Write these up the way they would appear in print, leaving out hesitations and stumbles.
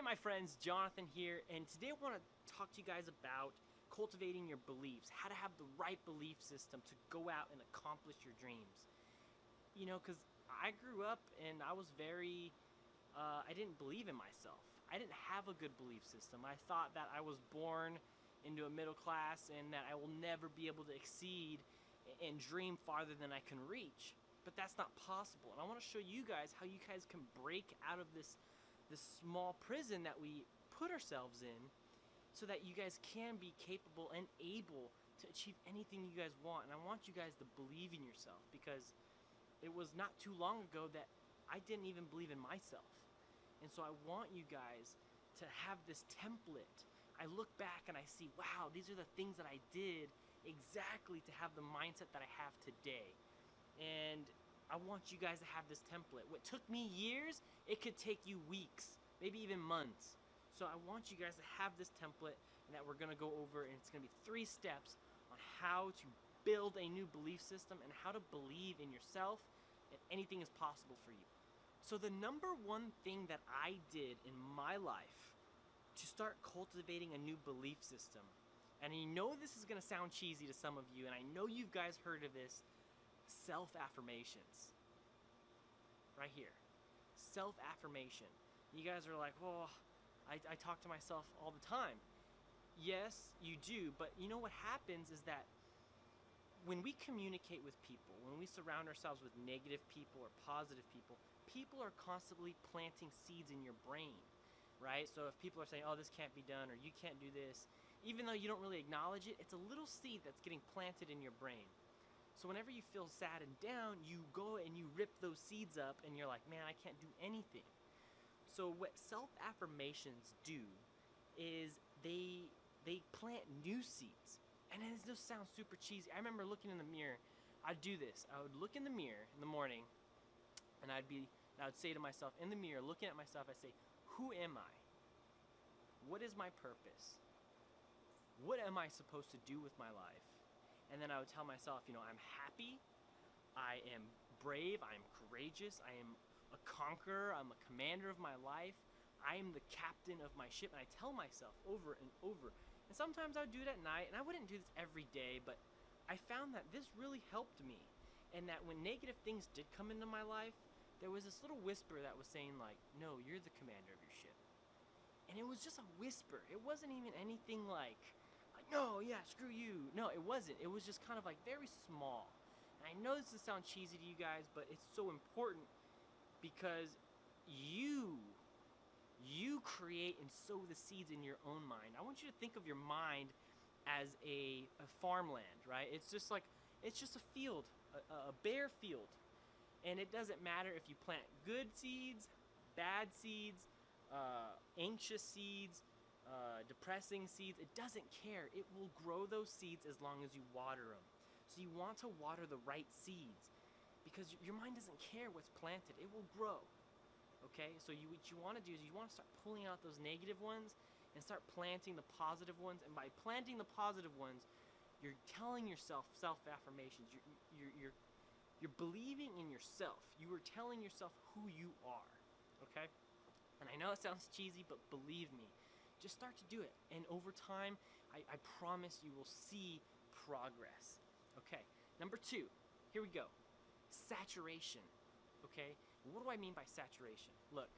my friends, Jonathan here, and today I want to talk to you guys about cultivating your beliefs, how to have the right belief system to go out and accomplish your dreams. Because I grew up and I was I didn't believe in myself. I didn't have a good belief system. I thought that I was born into a middle class and that I will never be able to exceed and dream farther than I can reach. But that's not possible. And I want to show you guys how you guys can break out of this small prison that we put ourselves in so that you guys can be capable and able to achieve anything you guys want. And I want you guys to believe in yourself, because it was not too long ago that I didn't even believe in myself. And so I want you guys to have this template. I look back and I see, wow, these are the things that I did exactly to have the mindset that I have today. And I want you guys to have this template. What took me years, it could take you weeks, maybe even months. So I want you guys to have this template and that we're gonna go over, and it's gonna be 3 steps on how to build a new belief system and how to believe in yourself, and anything is possible for you. So the number one thing that I did in my life to start cultivating a new belief system, and I know this is gonna sound cheesy to some of you, and I know you guys heard of this, self-affirmations. Right here. Self-affirmation. You guys are like, oh, I talk to myself all the time. Yes, you do, but you know what happens is that when we communicate with people, when we surround ourselves with negative people or positive people, people are constantly planting seeds in your brain, right? So if people are saying, oh, this can't be done, or you can't do this, even though you don't really acknowledge it, it's a little seed that's getting planted in your brain. So whenever you feel sad and down, you go and you rip those seeds up and you're like, man, I can't do anything. So what self-affirmations do is they plant new seeds. And it just sounds super cheesy. I remember looking in the mirror. I'd do this. I would look in the mirror in the morning and I would say to myself in the mirror, looking at myself, I'd say, who am I? What is my purpose? What am I supposed to do with my life? And then I would tell myself, I'm happy, I am brave, I am courageous, I am a conqueror, I'm a commander of my life, I am the captain of my ship. And I tell myself over and over. And sometimes I would do it at night, and I wouldn't do this every day, but I found that this really helped me. And that when negative things did come into my life, there was this little whisper that was saying like, no, you're the commander of your ship. And it was just a whisper. It wasn't even anything like, no, yeah, screw you. No, it wasn't. It was just kind of like very small. And I know this will sound cheesy to you guys, but it's so important because you create and sow the seeds in your own mind. I want you to think of your mind as a farmland, right? It's just a field, a bare field. And it doesn't matter if you plant good seeds, bad seeds, anxious seeds, depressing seeds. It doesn't care. It will grow those seeds as long as you water them. So you want to water the right seeds because your mind doesn't care what's planted. It will grow. Okay? So what you want to do is you want to start pulling out those negative ones and start planting the positive ones. And by planting the positive ones, you're telling yourself self-affirmations. You're believing in yourself. You are telling yourself who you are. Okay? And I know it sounds cheesy, but believe me, just start to do it. And over time, I promise you will see progress. Okay, number 2, here we go. Saturation. Okay, what do I mean by saturation? Look,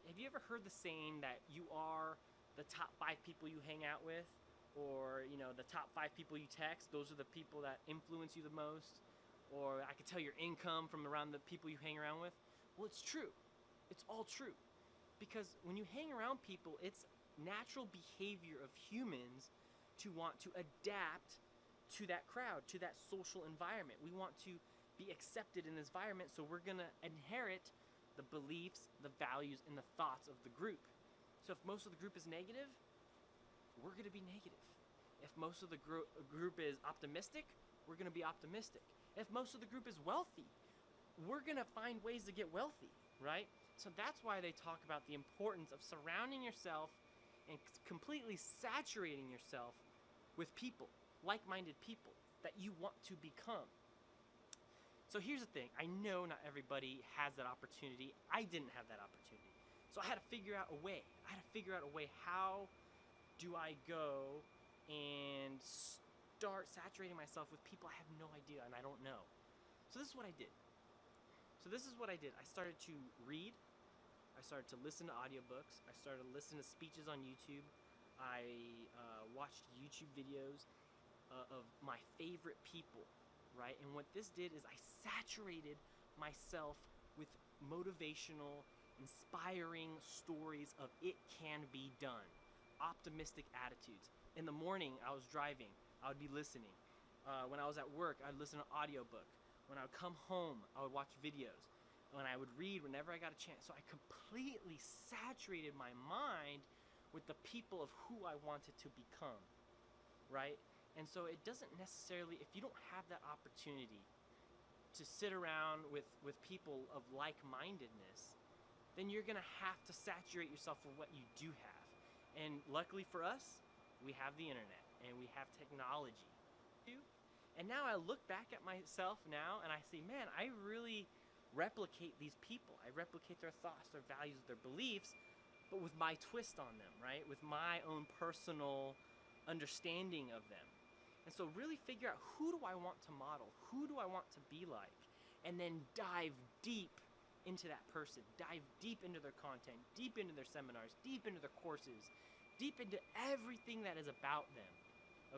have you ever heard the saying that you are the top 5 people you hang out with? Or, the top 5 people you text, those are the people that influence you the most? Or I could tell your income from around the people you hang around with? Well, it's true. It's all true. Because when you hang around people, it's natural behavior of humans to want to adapt to that crowd, to that social environment. We want to be accepted in this environment, so we're gonna inherit the beliefs, the values, and the thoughts of the group. So if most of the group is negative, we're gonna be negative. If most of the group is optimistic, we're gonna be optimistic. If most of the group is wealthy, we're gonna find ways to get wealthy, right? So that's why they talk about the importance of surrounding yourself and completely saturating yourself with people, like-minded people that you want to become. So here's the thing. I know not everybody has that opportunity. I didn't have that opportunity. So I had to figure out a way. How do I go and start saturating myself with people I have no idea and I don't know. So this is what I did. I started to read. I started to listen to audiobooks. I started to listen to speeches on YouTube. I watched YouTube videos of my favorite people, right? And what this did is I saturated myself with motivational, inspiring stories of it can be done. Optimistic attitudes. In the morning, I was driving. I would be listening. When I was at work, I'd listen to an audiobook. When I would come home, I would watch videos. When I would read whenever I got a chance. So I completely saturated my mind with the people of who I wanted to become, right? And so it doesn't necessarily, if you don't have that opportunity to sit around with people of like-mindedness, then you're gonna have to saturate yourself with what you do have. And luckily for us, we have the internet and we have technology. And now I look back at myself now and I see, man, I really replicate these people. I replicate their thoughts, their values, their beliefs, but with my twist on them, right? With my own personal understanding of them. And so really figure out, who do I want to model? Who do I want to be like? And then dive deep into that person. Dive deep into their content, deep into their seminars, deep into their courses, deep into everything that is about them,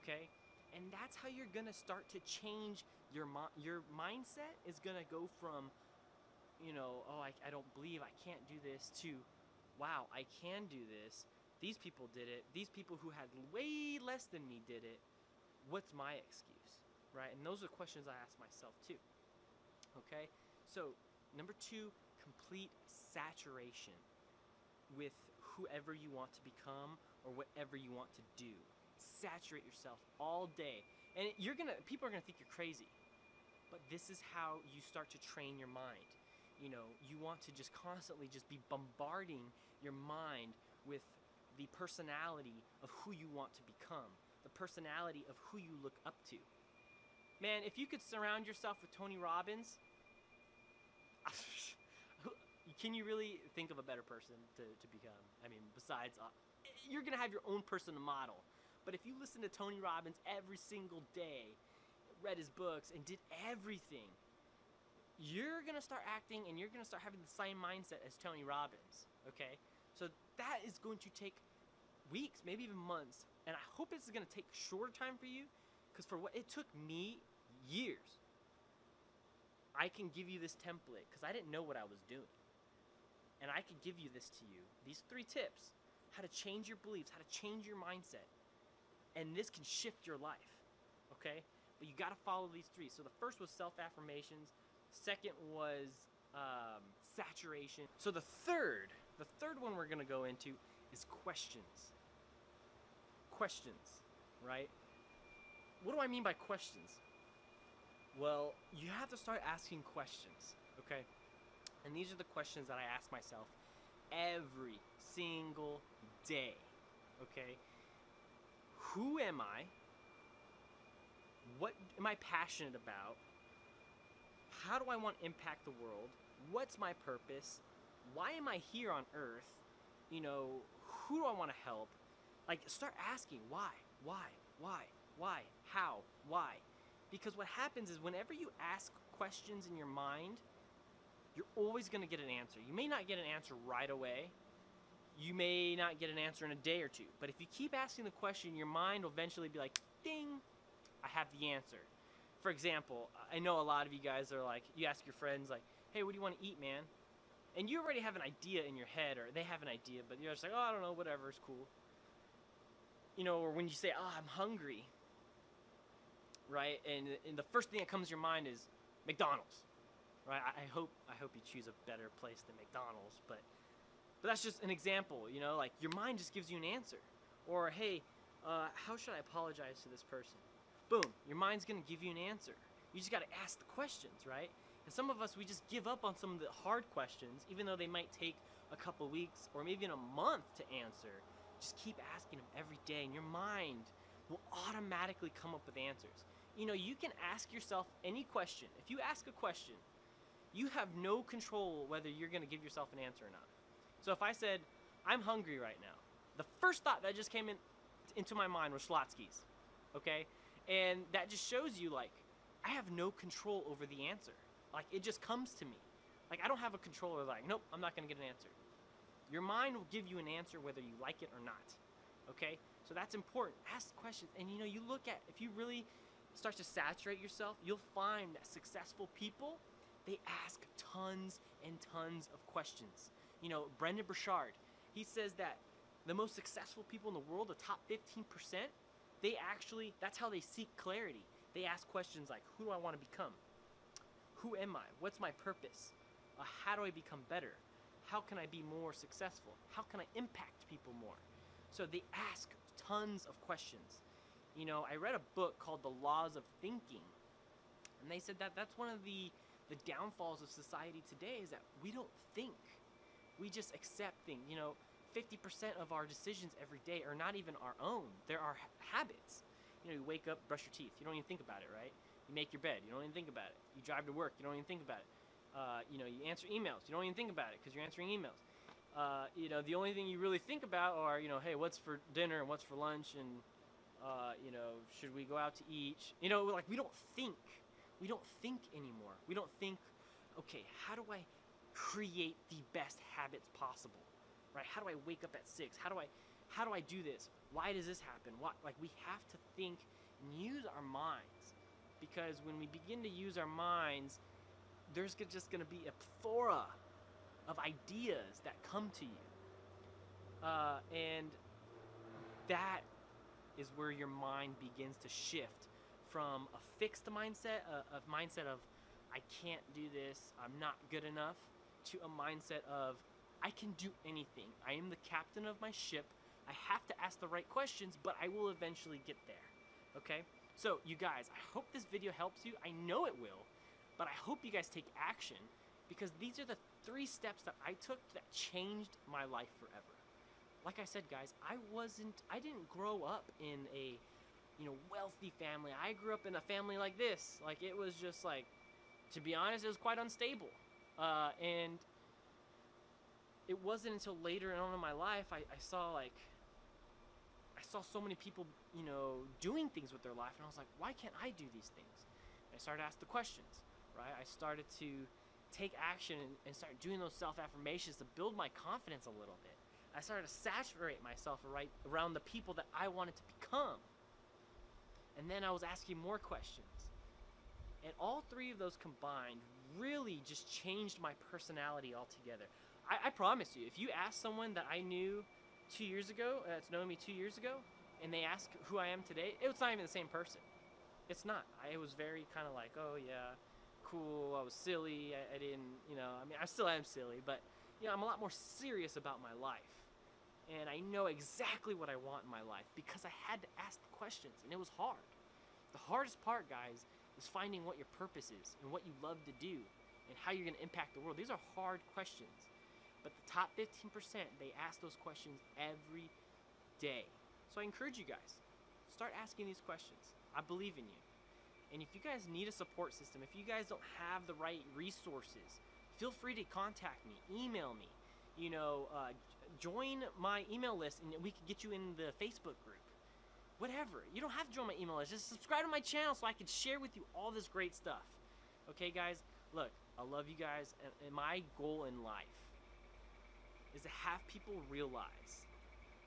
okay? And that's how you're gonna start to change your mindset is gonna go from, oh, I don't believe I can't do this, to, wow, I can do this. These people did it. These people who had way less than me did it. What's my excuse, right? And those are questions I ask myself too, okay? So, number 2, complete saturation with whoever you want to become or whatever you want to do. Saturate yourself all day. And people are gonna think you're crazy, but this is how you start to train your mind. You want to just constantly just be bombarding your mind with the personality of who you want to become, the personality of who you look up to. Man, if you could surround yourself with Tony Robbins, can you really think of a better person to become? I mean, besides, you're gonna have your own person to model. But if you listen to Tony Robbins every single day, read his books, and did everything, you're gonna start acting and you're gonna start having the same mindset as Tony Robbins, okay? So that is going to take weeks, maybe even months, and I hope it's gonna take shorter time for you, because for what it took me, years. I can give you this template, because I didn't know what I was doing. And I could give you this to you, these 3 tips, how to change your beliefs, how to change your mindset. And this can shift your life, okay? But you got to follow these 3. So the first was self-affirmations. Second was saturation. So the third one we're going to go into is questions. Questions, right? What do I mean by questions? Well, you have to start asking questions, okay? And these are the questions that I ask myself every single day, okay? Who am I? What am I passionate about? How do I want to impact the world? What's my purpose? Why am I here on earth? Who do I want to help? Like, start asking why, how, why? Because what happens is whenever you ask questions in your mind, you're always going to get an answer. You may not get an answer right away. You may not get an answer in a day or 2. But if you keep asking the question, your mind will eventually be like, ding, I have the answer. For example, I know a lot of you guys are like, you ask your friends like, hey, what do you want to eat, man? And you already have an idea in your head, or they have an idea, but you're just like, oh, I don't know, whatever, it's cool. Or when you say, oh, I'm hungry, right? And the first thing that comes to your mind is McDonald's, right? I hope you choose a better place than McDonald's, but that's just an example, like your mind just gives you an answer. Or, hey, how should I apologize to this person? Boom, your mind's gonna give you an answer. You just gotta ask the questions, right? And some of us, we just give up on some of the hard questions, even though they might take a couple weeks or maybe in a month to answer. Just keep asking them every day, and your mind will automatically come up with answers. You can ask yourself any question. If you ask a question, you have no control whether you're gonna give yourself an answer or not. So if I said, I'm hungry right now, the first thought that just came into my mind was Schlotzsky's, okay? And that just shows you, like, I have no control over the answer. Like, it just comes to me. Like, I don't have a control of, like, nope, I'm not gonna get an answer. Your mind will give you an answer whether you like it or not, okay? So that's important. Ask questions. And you know, you look at, if you really start to saturate yourself, you'll find that successful people, they ask tons and tons of questions. You know, Brendan Burchard, he says that the most successful people in the world, the top 15%, they actually, that's how they seek clarity. They ask questions like, who do I want to become? Who am I? What's my purpose? How do I become better? How can I be more successful? How can I impact people more? So they ask tons of questions. You know, I read a book called The Laws of Thinking, and they said that that's one of the downfalls of society today is that we don't think. We just accept things. You know, 50% of our decisions every day are not even our own. They're our habits. You know, you wake up, brush your teeth. You don't even think about it, right? You make your bed. You don't even think about it. You drive to work. You don't even think about it. You know, you answer emails. You don't even think about it because you're answering emails. You know, the only thing you really think about are, you know, hey, what's for dinner and what's for lunch and, you know, should we go out to eat? You know, like we don't think. We don't think anymore. We don't think, okay, how do I create the best habits possible, right? How do I wake up at 6? How do I do this? Why does this happen? Like we have to think and use our minds, because when we begin to use our minds, there's just going to be a plethora of ideas that come to you, and that is where your mind begins to shift from a fixed mindset, a mindset of I can't do this, I'm not good enough, to a mindset of I can do anything. I am the captain of my ship. I have to ask the right questions, but I will eventually get there. Okay? So you guys, I hope this video helps you. I know it will, but I hope you guys take action, because these are the 3 steps that I took that changed my life forever. Like I said, guys, I didn't grow up in a, you know, wealthy family. I grew up in a family like this. Like, it was just like, to be honest, it was quite unstable. And it wasn't until later on in my life I saw so many people, you know, doing things with their life, and I was like, why can't I do these things? And I started to ask the questions, right? I started to take action and start doing those self-affirmations to build my confidence a little bit. I started to saturate myself around the people that I wanted to become. And then I was asking more questions. And all 3 of those combined really just changed my personality altogether. I promise you, if you ask someone that I knew 2 years ago, that's known me 2 years ago, and they ask who I am today, it's not even the same person. It's not. I was very kind of like, oh yeah, cool, I was silly, I didn't, you know, I mean, I still am silly, but, you know, I'm a lot more serious about my life. And I know exactly what I want in my life because I had to ask the questions, and it was hard. The hardest part, guys, is finding what your purpose is and what you love to do and how you're going to impact the world. These are hard questions. But the top 15%, they ask those questions every day. So I encourage you guys, start asking these questions. I believe in you. And if you guys need a support system, if you guys don't have the right resources, feel free to contact me, email me, you know, join my email list and we can get you in the Facebook group. Whatever. You don't have to join my email list. Just subscribe to my channel so I can share with you all this great stuff. Okay, guys? Look, I love you guys, and my goal in life is to have people realize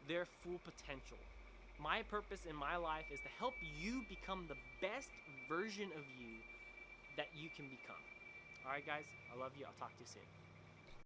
their full potential. My purpose in my life is to help you become the best version of you that you can become. All right, guys? I love you. I'll talk to you soon.